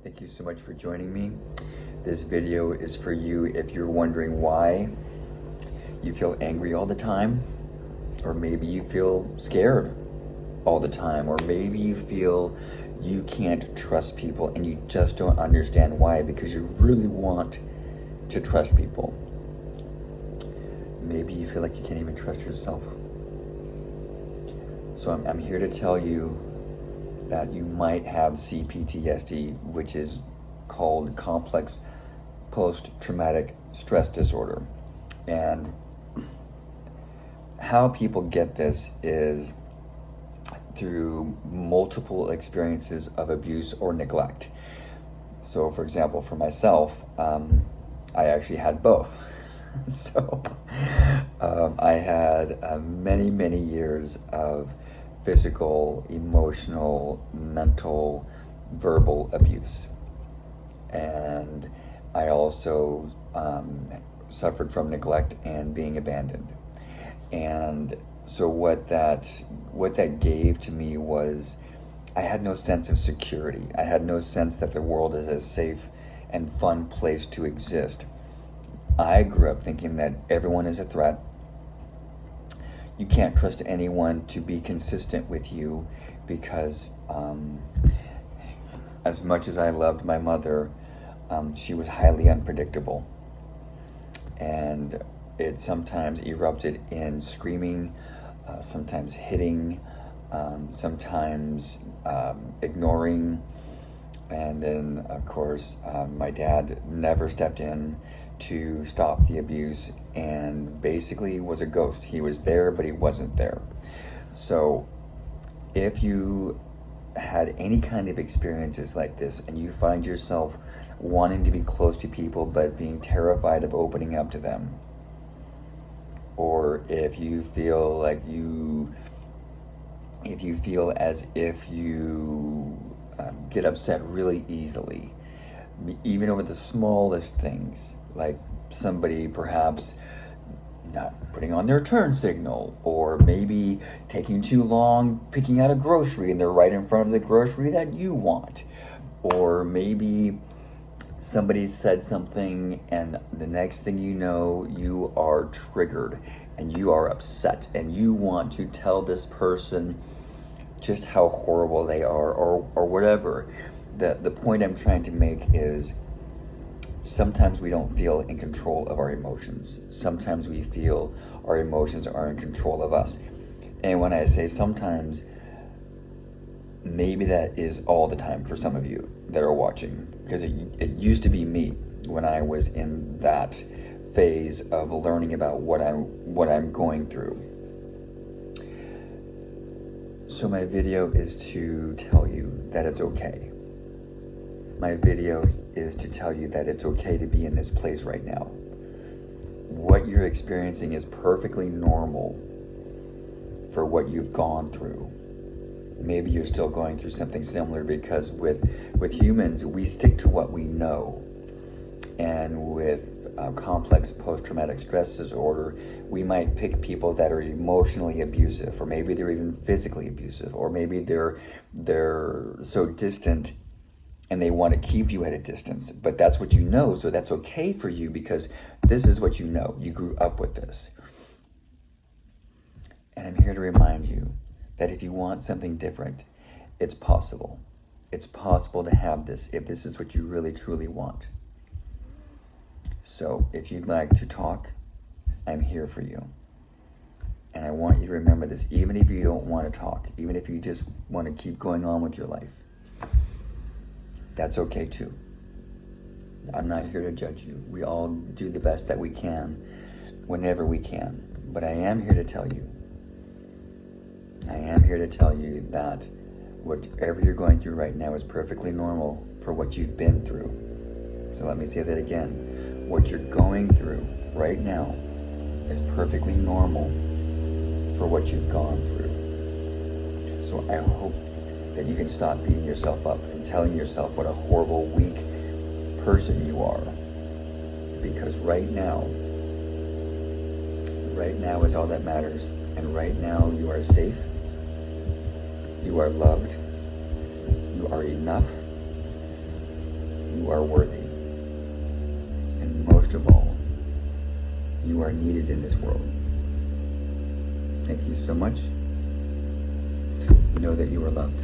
Thank you so much for joining me. This video is for you if you're wondering why you feel angry all the time, or maybe you feel scared all the time, or maybe you feel you can't trust people and you just don't understand why because you really want to trust people. Maybe you feel like you can't even trust yourself. So I'm here to tell you that you might have CPTSD, which is called complex post-traumatic stress disorder. And how people get this is through multiple experiences of abuse or neglect. So for example, for myself, I actually had both. So I had many years of physical, emotional, mental, verbal abuse. And I also suffered from neglect and being abandoned. And so what that gave to me was I had no sense of security. I had no sense that the world is a safe and fun place to exist. I grew up thinking that everyone is a threat. You can't trust anyone to be consistent with you because as much as I loved my mother, she was highly unpredictable. And it sometimes erupted in screaming, sometimes hitting, sometimes ignoring. And then, of course, my dad never stepped in to stop the abuse and basically was a ghost. He was there, but he wasn't there. So if you had any kind of experiences like this and you find yourself wanting to be close to people but being terrified of opening up to them, or if you feel like if you feel as if you get upset really easily, even over the smallest things, like somebody perhaps not putting on their turn signal, or maybe taking too long picking out a grocery and they're right in front of the grocery that you want, or maybe somebody said something and the next thing you know, you are triggered and you are upset and you want to tell this person just how horrible they are, or whatever. The point I'm trying to make is sometimes we don't feel in control of our emotions. Sometimes we feel our emotions are in control of us. And when I say sometimes, maybe that is all the time for some of you that are watching, because it used to be me when I was in that phase of learning about what I'm going through. So my video is to tell you that it's okay. My video is to tell you that it's okay to be in this place right now. What you're experiencing is perfectly normal for what you've gone through. Maybe you're still going through something similar, because with humans, we stick to what we know. And with complex post-traumatic stress disorder, we might pick people that are emotionally abusive, or maybe they're even physically abusive, or maybe they're so distant and they want to keep you at a distance. But that's what you know, so that's okay for you because this is what you know. You grew up with this. And I'm here to remind you that if you want something different, it's possible. It's possible to have this if this is what you really truly want. So if you'd like to talk, I'm here for you. And I want you to remember this, even if you don't want to talk, even if you just want to keep going on with your life, that's okay too. I'm not here to judge you. We all do the best that we can whenever we can. But I am here to tell you that whatever you're going through right now is perfectly normal for what you've been through. So let me say that again. What you're going through right now is perfectly normal for what you've gone through. So I hope that you can stop beating yourself up and telling yourself what a horrible, weak person you are. Because right now is all that matters. And right now you are safe, you are loved, you are enough, you are worthy. And most of all, you are needed in this world. Thank you so much. Know that you are loved.